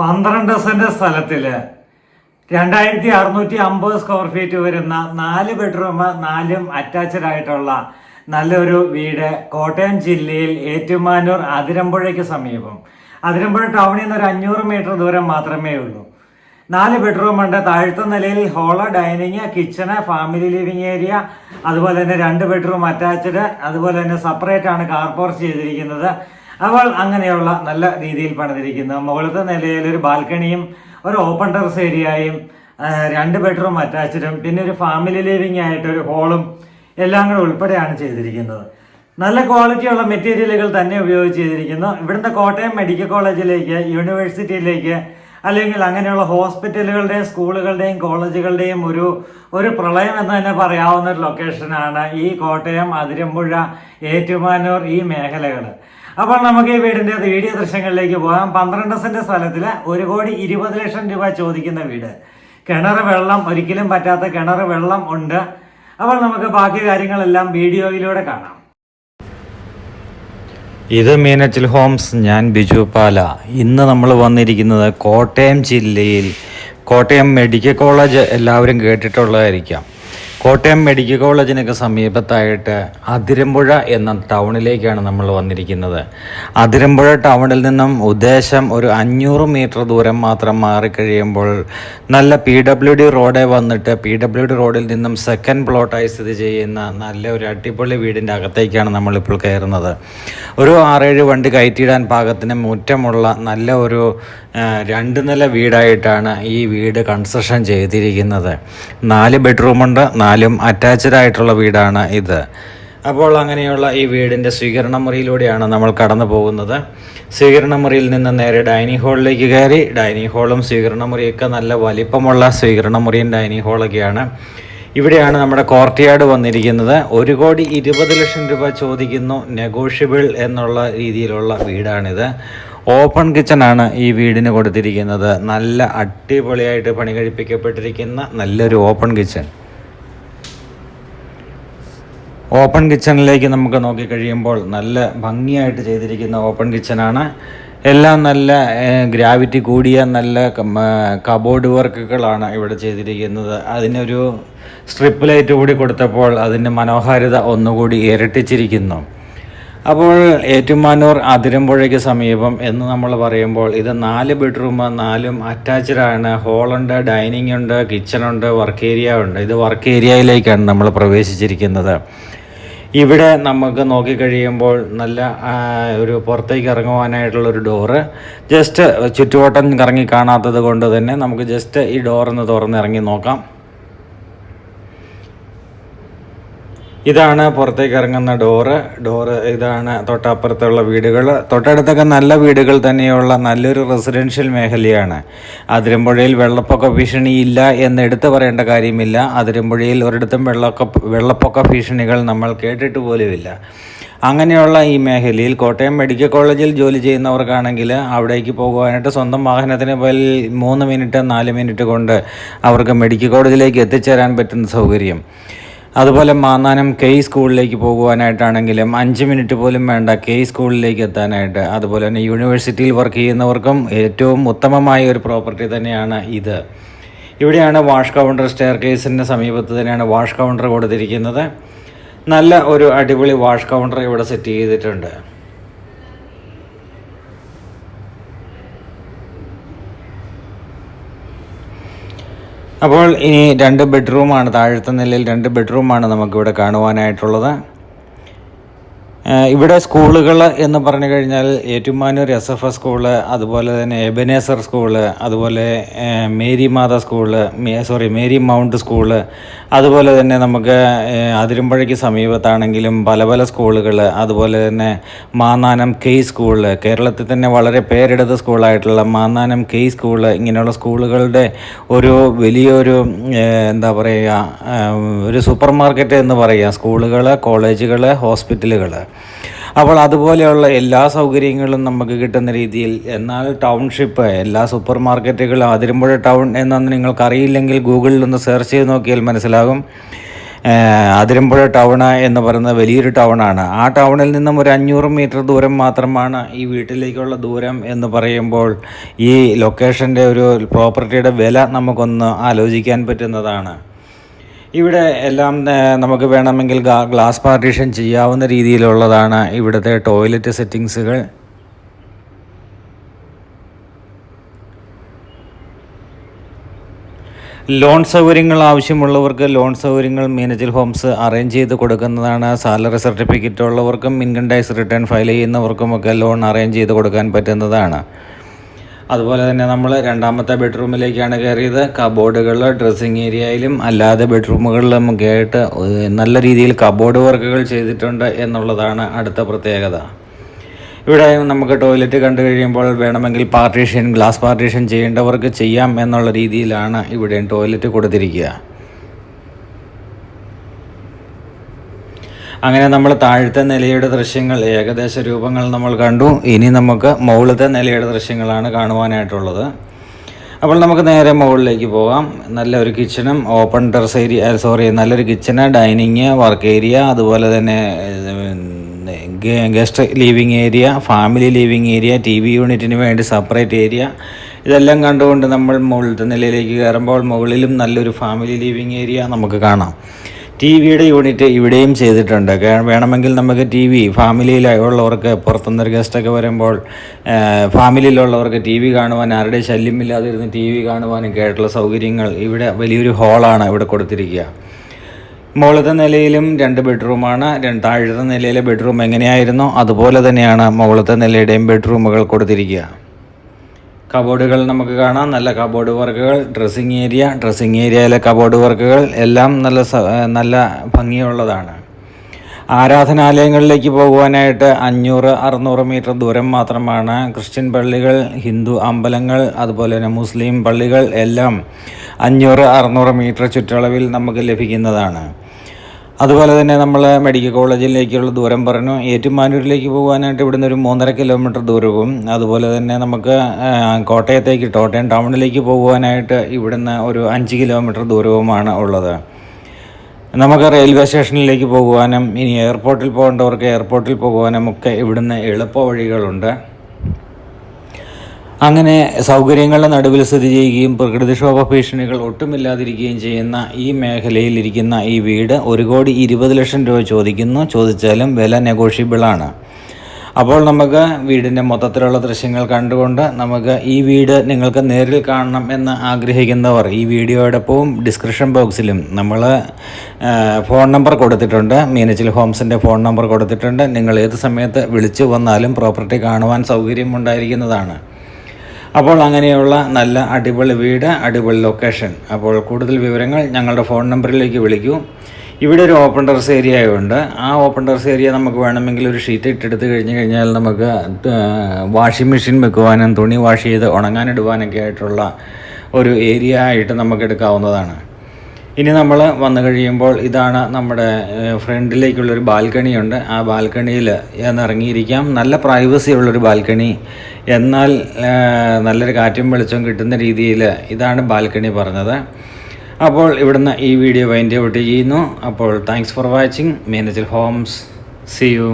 12 saint സ്ഥലത്തില് 2650 square feet വരുന്ന 4 bedroom 4 attached ആയിട്ടുള്ള നല്ലൊരു വീട് കോട്ടയം ജില്ലയിൽ ഏറ്റുമാനൂർ അതിരമ്പുഴയ്ക്ക് സമീപം. അതിരമ്പുഴ ടൗണിൽ നിന്ന് ഒരു 500 മീറ്റർ ദൂരം മാത്രമേ ഉള്ളൂ. 4 ബെഡ്റൂം ഉണ്ട്. താഴത്തെ നിലയിൽ hall, dining, kitchen, family living area, അതുപോലെ തന്നെ 2 ബെഡ്റൂം അറ്റാച്ച്ഡ്, അതുപോലെ തന്നെ സെപ്പറേറ്റ് ആണ് കാർ പോർച്ച് ചെയ്തിരിക്കുന്നത്. അപ്പോൾ അങ്ങനെയുള്ള നല്ല രീതിയിൽ പണിതിരിക്കുന്നു. മുകളിലത്തെ നിലയിൽ ഒരു ബാൽക്കണിയും ഒരു ഓപ്പൺ ടെറസ് ഏരിയയും 2 ബെഡ്റൂം അറ്റാച്ച്ഡും പിന്നെ ഒരു ഫാമിലി ലിവിങ് ആയിട്ട് ഒരു ഹോളും എല്ലാം കൂടെ ഉൾപ്പെടെയാണ് ചെയ്തിരിക്കുന്നത്. നല്ല ക്വാളിറ്റിയുള്ള മെറ്റീരിയലുകൾ തന്നെ ഉപയോഗിച്ച് ചെയ്തിരിക്കുന്നു. ഇവിടുത്തെ കോട്ടയം മെഡിക്കൽ കോളേജിലേക്ക്, യൂണിവേഴ്സിറ്റിയിലേക്ക്, അല്ലെങ്കിൽ അങ്ങനെയുള്ള ഹോസ്പിറ്റലുകളുടെയും സ്കൂളുകളുടെയും കോളേജുകളുടെയും ഒരു പ്രളയം എന്ന് തന്നെ പറയാവുന്ന ഒരു ലൊക്കേഷനാണ് ഈ കോട്ടയം, അതിരമ്പുഴ, ഏറ്റുമാനൂർ ഈ മേഖലകൾ. അപ്പോൾ നമുക്ക് ഈ വീടിന്റെ വീഡിയോ ദൃശ്യങ്ങളിലേക്ക് പോകാം. 12 സെന്റ് സ്ഥലത്തിൽ 1,20,00,000 രൂപ ചോദിക്കുന്ന വീട്. കിണർ വെള്ളം ഒരിക്കലും പറ്റാത്ത കിണർ വെള്ളം ഉണ്ട്. അപ്പോൾ നമുക്ക് ബാക്കി കാര്യങ്ങളെല്ലാം വീഡിയോയിലൂടെ കാണാം. ഇത് മീനച്ചിൽ ഹോംസ്. ഞാൻ ബിജു പാല. ഇന്ന് നമ്മൾ വന്നിരിക്കുന്നത് കോട്ടയം ജില്ലയിൽ കോട്ടയം മെഡിക്കൽ കോളേജ് എല്ലാവരും കേട്ടിട്ടുള്ളതായിരിക്കാം. കോട്ടയം മെഡിക്കൽ കോളേജിനൊക്കെ സമീപത്തായിട്ട് അതിരമ്പുഴ എന്ന ടൗണിലേക്കാണ് നമ്മൾ വന്നിരിക്കുന്നത്. അതിരമ്പുഴ ടൗണിൽ നിന്നും ഉദ്ദേശം ഒരു 500 മീറ്റർ ദൂരം മാത്രം മാറിക്കഴിയുമ്പോൾ നല്ല PWD റോഡേ വന്നിട്ട് PWD റോഡിൽ നിന്നും സെക്കൻഡ് പ്ലോട്ടായി സ്ഥിതി ചെയ്യുന്ന നല്ല ഒരു അടിപൊളി വീടിൻ്റെ അകത്തേക്കാണ് നമ്മളിപ്പോൾ കയറുന്നത്. ഒരു 6-7 വണ്ടി കയറ്റിയിടാൻ പാകത്തിന് മുറ്റമുള്ള നല്ല ഒരു 2 നില വീടായിട്ടാണ് ഈ വീട് കൺസ്ട്രക്ഷൻ ചെയ്തിരിക്കുന്നത്. 4 ബെഡ്റൂമുണ്ട്, 4 അറ്റാച്ച്ഡ് ആയിട്ടുള്ള വീടാണ് ഇത്. അപ്പോൾ അങ്ങനെയുള്ള ഈ വീടിൻ്റെ സ്വീകരണ മുറിയിലൂടെയാണ് നമ്മൾ കടന്നു പോകുന്നത്. സ്വീകരണ മുറിയിൽ നിന്ന് നേരെ ഡൈനിങ് ഹാളിലേക്ക് കയറി. ഡൈനിങ് ഹാളും സ്വീകരണ മുറിയൊക്കെ നല്ല വലിപ്പമുള്ള സ്വീകരണ മുറിയും ഡൈനിങ് ഹാളൊക്കെയാണ്. ഇവിടെയാണ് നമ്മുടെ കോർട്ട്യാർഡ് വന്നിരിക്കുന്നത്. 1,20,00,000 രൂപ ചോദിക്കുന്നു. നെഗോഷ്യബിൾ എന്നുള്ള രീതിയിലുള്ള വീടാണിത്. ഓപ്പൺ കിച്ചണാണ് ഈ വീടിന് കൊടുത്തിരിക്കുന്നത്. നല്ല അടിപൊളിയായിട്ട് പണി കഴിപ്പിക്കപ്പെട്ടിരിക്കുന്ന നല്ലൊരു ഓപ്പൺ കിച്ചൺ. ഓപ്പൺ കിച്ചണിലേക്ക് നമുക്ക് നോക്കിക്കഴിയുമ്പോൾ നല്ല ഭംഗിയായിട്ട് ചെയ്തിരിക്കുന്ന ഓപ്പൺ കിച്ചണാണ്. എല്ലാം നല്ല ഗ്രാവിറ്റി കൂടിയ നല്ല കബോർഡ് വർക്കുകളാണ് ഇവിടെ ചെയ്തിരിക്കുന്നത്. അതിനൊരു സ്ട്രിപ്പ് ലൈറ്റ് കൂടി കൊടുത്തപ്പോൾ അതിൻ്റെ മനോഹാരിത ഒന്നുകൂടി ഇരട്ടിച്ചിരിക്കുന്നു. അപ്പോൾ ഏറ്റുമാനൂർ അതിരമ്പുഴയ്ക്ക് സമീപം എന്ന് നമ്മൾ പറയുമ്പോൾ ഇത് 4 ബെഡ്റൂം 4 അറ്റാച്ച്ഡ് ആണ്. ഹോളുണ്ട്, ഡൈനിങ് ഉണ്ട്, കിച്ചണുണ്ട്, വർക്ക് ഏരിയ ഉണ്ട്. ഇത് വർക്ക് ഏരിയയിലേക്കാണ് നമ്മൾ പ്രവേശിച്ചിരിക്കുന്നത്. ഇവിടെ നമുക്ക് നോക്കിക്കഴിയുമ്പോൾ നല്ല ഒരു പുറത്തേക്ക് ഇറങ്ങുവാനായിട്ടുള്ളൊരു ഡോറ്. ജസ്റ്റ് ചുറ്റുവട്ടം കറങ്ങി കാണാത്തത് കൊണ്ട് തന്നെ നമുക്ക് ജസ്റ്റ് ഈ ഡോറൊന്ന് തുറന്നിറങ്ങി നോക്കാം. ഇതാണ് പുറത്തേക്ക് ഇറങ്ങുന്ന ഡോറ്. ഇതാണ് തൊട്ടപ്പുറത്തുള്ള വീടുകൾ. തൊട്ടടുത്തൊക്കെ നല്ല വീടുകൾ തന്നെയുള്ള നല്ലൊരു റെസിഡൻഷ്യൽ മേഖലയാണ്. അതിരമ്പുഴയിൽ വെള്ളപ്പൊക്ക ഭീഷണി ഇല്ല എന്ന് എടുത്തു പറയേണ്ട കാര്യമില്ല. അതിരമ്പുഴയിൽ ഒരിടത്തും വെള്ളപ്പൊക്ക ഭീഷണികൾ നമ്മൾ കേട്ടിട്ട് പോലുമില്ല. അങ്ങനെയുള്ള ഈ മേഖലയിൽ കോട്ടയം മെഡിക്കൽ കോളേജിൽ ജോലി ചെയ്യുന്നവർക്കാണെങ്കിൽ അവിടേക്ക് പോകുവാനായിട്ട് സ്വന്തം വാഹനത്തിന് പോയി 3 മിനിറ്റ് 4 മിനിറ്റ് കൊണ്ട് അവർക്ക് മെഡിക്കൽ കോളേജിലേക്ക് എത്തിച്ചേരാൻ പറ്റുന്ന സൗകര്യം. അതുപോലെ മാന്നാനം സ്കൂളിലേക്ക് പോകുവാനായിട്ടാണെങ്കിലും 5 മിനിറ്റ് പോലും വേണ്ട സ്കൂളിലേക്ക് എത്താനായിട്ട്. അതുപോലെ തന്നെ യൂണിവേഴ്സിറ്റിയിൽ വർക്ക് ചെയ്യുന്നവർക്കും ഏറ്റവും ഉത്തമമായ ഒരു പ്രോപ്പർട്ടി തന്നെയാണ് ഇത്. ഇവിടെയാണ് വാഷ് കൗണ്ടർ. സ്റ്റെയർ കേസിൻ്റെ സമീപത്ത് തന്നെയാണ് വാഷ് കൗണ്ടർ കൊടുത്തിരിക്കുന്നത്. നല്ല ഒരു അടിപൊളി വാഷ് കൗണ്ടർ ഇവിടെ സെറ്റ് ചെയ്തിട്ടുണ്ട്. അപ്പോൾ ഇനി 2 ബെഡ്റൂമാണ്. താഴത്തെ നിലയിൽ 2 ബെഡ്റൂമാണ് നമുക്കിവിടെ കാണുവാനായിട്ടുള്ളത്. ഇവിടെ സ്കൂളുകൾ എന്ന് പറഞ്ഞു കഴിഞ്ഞാൽ ഏറ്റുമാനൂർ SFS സ്കൂള്, അതുപോലെ തന്നെ എബനേസർ സ്കൂള്, അതുപോലെ മേരി മൗണ്ട് സ്കൂള്, അതുപോലെ തന്നെ നമുക്ക് അതിരമ്പുഴയ്ക്ക് സമീപത്താണെങ്കിലും പല സ്കൂളുകൾ, അതുപോലെ തന്നെ മാന്നാനം സ്കൂള്, കേരളത്തിൽ തന്നെ വളരെ പേരെടുത്ത സ്കൂളായിട്ടുള്ള മാന്നാനം സ്കൂള്, ഇങ്ങനെയുള്ള സ്കൂളുകളുടെ ഒരു വലിയൊരു എന്താ പറയുക, ഒരു സൂപ്പർ മാർക്കറ്റ് എന്ന് പറയുക. സ്കൂളുകൾ, കോളേജുകൾ, ഹോസ്പിറ്റലുകൾ. അപ്പോൾ അതുപോലെയുള്ള എല്ലാ സൗകര്യങ്ങളും നമുക്ക് കിട്ടുന്ന രീതിയിൽ. എന്നാൽ ടൗൺഷിപ്പ് എല്ലാ സൂപ്പർ മാർക്കറ്റുകളും അതിരമ്പുഴ ടൗൺ എന്നൊന്നും നിങ്ങൾക്കറിയില്ലെങ്കിൽ ഗൂഗിളിൽ ഒന്ന് സെർച്ച് ചെയ്ത് നോക്കിയാൽ മനസ്സിലാകും. അതിരമ്പുഴ ടൗൺ എന്ന് പറയുന്നത് വലിയൊരു ടൗണാണ്. ആ ടൗണിൽ നിന്നും ഒരു 500 മീറ്റർ ദൂരം മാത്രമാണ് ഈ വീട്ടിലേക്കുള്ള ദൂരം എന്ന് പറയുമ്പോൾ ഈ ലൊക്കേഷൻ്റെ ഒരു പ്രോപ്പർട്ടിയുടെ വില നമുക്കൊന്ന് ആലോചിക്കാൻ പറ്റുന്നതാണ്. ഇവിടെ എല്ലാം നമുക്ക് വേണമെങ്കിൽ ഗ്ലാസ് പാർട്ടീഷൻ ചെയ്യാവുന്ന രീതിയിലുള്ളതാണ് ഇവിടുത്തെ ടോയ്ലറ്റ് സെറ്റിങ്സുകൾ. ലോൺ സൗകര്യങ്ങൾ ആവശ്യമുള്ളവർക്ക് ലോൺ സൗകര്യങ്ങൾ മീനച്ചിൽ ഹോംസ് അറേഞ്ച് ചെയ്ത് കൊടുക്കുന്നതാണ്. സാലറി സർട്ടിഫിക്കറ്റ് ഉള്ളവർക്കും ഇൻകം ടാക്സ് റിട്ടേൺ ഫയൽ ചെയ്യുന്നവർക്കുമൊക്കെ ലോൺ അറേഞ്ച് ചെയ്ത് കൊടുക്കാൻ പറ്റുന്നതാണ്. അതുപോലെ തന്നെ നമ്മൾ രണ്ടാമത്തെ ബെഡ്റൂമിലേക്കാണ് കയറിയത്. കബോർഡുകൾ ഡ്രസ്സിങ് ഏരിയയിലും അല്ലാതെ ബെഡ്റൂമുകളിലുമൊക്കെ ആയിട്ട് നല്ല രീതിയിൽ കബോർഡ് വർക്കുകൾ ചെയ്തിട്ടുണ്ട് എന്നുള്ളതാണ് അടുത്ത പ്രത്യേകത. ഇവിടെ നമുക്ക് ടോയ്ലറ്റ് കണ്ടു കഴിയുമ്പോൾ വേണമെങ്കിൽ ഗ്ലാസ് പാർട്ടീഷൻ ചെയ്യേണ്ടവർക്ക് ചെയ്യാം എന്നുള്ള രീതിയിലാണ് ഇവിടെ ടോയ്ലറ്റ് കൊടുത്തിരിക്കുക. അങ്ങനെ നമ്മൾ താഴത്തെ നിലയുടെ ദൃശ്യങ്ങൾ ഏകദേശ രൂപങ്ങൾ നമ്മൾ കണ്ടു. ഇനി നമുക്ക് മുകളിലത്തെ നിലയുടെ ദൃശ്യങ്ങളാണ് കാണുവാനായിട്ടുള്ളത്. അപ്പോൾ നമുക്ക് നേരെ മുകളിലേക്ക് പോകാം. നല്ലൊരു കിച്ചണും ഓപ്പൺ ടെറസ് ഏരിയ നല്ലൊരു കിച്ചണ്, ഡൈനിങ്, വർക്ക് ഏരിയ, അതുപോലെ തന്നെ guest living area, family living area, TV യൂണിറ്റിന് വേണ്ടി സെപ്പറേറ്റ് ഏരിയ, ഇതെല്ലാം കണ്ടുകൊണ്ട് നമ്മൾ മുകളിലത്തെ നിലയിലേക്ക് കയറുമ്പോൾ മുകളിലും നല്ലൊരു ഫാമിലി ലിവിങ് ഏരിയ നമുക്ക് കാണാം. TVയുടെ യൂണിറ്റ് ഇവിടെയും ചെയ്തിട്ടുണ്ട്. വേണമെങ്കിൽ നമുക്ക് TV ഫാമിലിയിലുള്ളവർക്ക് പുറത്തുനിന്നൊരു ഗസ്റ്റൊക്കെ വരുമ്പോൾ ഫാമിലിയിലുള്ളവർക്ക് TV കാണുവാൻ ആരുടെ ശല്യമില്ലാതിരുന്ന് TV കാണുവാനൊക്കെ ആയിട്ടുള്ള സൗകര്യങ്ങൾ ഇവിടെ വലിയൊരു ഹാളാണ് ഇവിടെ കൊടുത്തിരിക്കുക. മുകളിലത്തെ നിലയിലും 2 ബെഡ്റൂമാണ്. താഴത്തെ നിലയിലെ ബെഡ്റൂം എങ്ങനെയായിരുന്നോ അതുപോലെ തന്നെയാണ് മുകളിലത്തെ നിലയുടെയും ബെഡ്റൂമുകൾ കൊടുത്തിരിക്കുക. കബോർഡുകൾ നമുക്ക് കാണാം. നല്ല കബോർഡ് വർക്കുകൾ, ഡ്രസ്സിങ് ഏരിയയിലെ കബോർഡ് വർക്കുകൾ എല്ലാം നല്ല ഭംഗിയുള്ളതാണ്. ആരാധനാലയങ്ങളിലേക്ക് പോകുവാനായിട്ട് 500-600 മീറ്റർ ദൂരം മാത്രമാണ്. ക്രിസ്ത്യൻ പള്ളികൾ, ഹിന്ദു അമ്പലങ്ങൾ, അതുപോലെ തന്നെ മുസ്ലിം പള്ളികൾ എല്ലാം 500-600 മീറ്റർ ചുറ്റളവിൽ നമുക്ക് ലഭിക്കുന്നതാണ്. അതുപോലെ തന്നെ നമ്മൾ മെഡിക്കൽ കോളേജിലേക്കുള്ള ദൂരം പറഞ്ഞു. ഏറ്റുമാനൂരിലേക്ക് പോകാനായിട്ട് ഇവിടുന്ന് ഒരു 3.5 കിലോമീറ്റർ ദൂരവും, അതുപോലെ തന്നെ നമുക്ക് കോട്ടയം ടൗണിലേക്ക് പോകുവാനായിട്ട് ഇവിടുന്ന് ഒരു 5 കിലോമീറ്റർ ദൂരവുമാണ് ഉള്ളത്. നമുക്ക് റെയിൽവേ സ്റ്റേഷനിലേക്ക് പോകുവാനും ഇനി എയർപോർട്ടിൽ പോകേണ്ടവർക്ക് എയർപോർട്ടിൽ പോകുവാനും ഒക്കെ ഇവിടുന്ന് എളുപ്പ വഴികളുണ്ട്. അങ്ങനെ സൗകര്യങ്ങളുടെ നടുവിൽ സ്ഥിതി ചെയ്യുകയും പ്രകൃതിക്ഷോഭ ഭീഷണികൾ ഒട്ടുമില്ലാതിരിക്കുകയും ചെയ്യുന്ന ഈ മേഖലയിൽ ഇരിക്കുന്ന ഈ വീട് 1,20,00,000 രൂപ ചോദിച്ചാലും വില നെഗോഷ്യബിളാണ്. അപ്പോൾ നമുക്ക് വീടിൻ്റെ മൊത്തത്തിലുള്ള ദൃശ്യങ്ങൾ കണ്ടുകൊണ്ട് നമുക്ക് ഈ വീട് നിങ്ങൾക്ക് നേരിൽ കാണണം എന്ന് ആഗ്രഹിക്കുന്നവർ ഈ വീഡിയോയോടൊപ്പവും ഡിസ്ക്രിപ്ഷൻ ബോക്സിലും നമ്മൾ ഫോൺ നമ്പർ കൊടുത്തിട്ടുണ്ട്. മീനച്ചിൽ ഹോംസിൻ്റെ ഫോൺ നമ്പർ കൊടുത്തിട്ടുണ്ട്. നിങ്ങൾ ഏത് സമയത്ത് വിളിച്ചു വന്നാലും പ്രോപ്പർട്ടി കാണുവാൻ സൗകര്യമുണ്ടായിരിക്കുന്നതാണ്. അപ്പോൾ അങ്ങനെയുള്ള നല്ല അടിപൊളി വീട്, അടിപൊളി ലൊക്കേഷൻ. അപ്പോൾ കൂടുതൽ വിവരങ്ങൾ ഞങ്ങളുടെ ഫോൺ നമ്പറിലേക്ക് വിളിക്കൂ. ഇവിടെ ഒരു ഓപ്പൺ ടെറസ് ഏരിയ ഉണ്ട്. ആ ഓപ്പൺ ടെറസ് ഏരിയ നമുക്ക് വേണമെങ്കിൽ ഒരു ഷീറ്റ് ഇട്ടെടുത്ത് കഴിഞ്ഞാൽ നമുക്ക് വാഷിംഗ് മെഷീൻ വെക്കുവാനും തുണി വാഷ് ചെയ്ത് ഉണങ്ങാനിടുവാനൊക്കെ ആയിട്ടുള്ള ഒരു ഏരിയ ആയിട്ട് നമുക്ക് എടുക്കാവുന്നതാണ്. ഇനി നമ്മൾ വന്നു കഴിയുമ്പോൾ ഇതാണ് നമ്മുടെ ഫ്രണ്ടിലേക്കുള്ളൊരു ബാൽക്കണിയുണ്ട്. ആ ബാൽക്കണിയിൽ ഇറങ്ങിയിരിക്കാം. നല്ല പ്രൈവസി ഉള്ളൊരു ബാൽക്കണി, എന്നാൽ നല്ലൊരു കാറ്റും വെളിച്ചവും കിട്ടുന്ന രീതിയിൽ ഇതാണ് ബാൽക്കണി പറഞ്ഞത്. അപ്പോൾ ഇവിടുന്ന് ഈ വീഡിയോ വൈൻഡ് ഔട്ട് ചെയ്യുന്നു. അപ്പോൾ thanks for watching Meenachil homes. See U.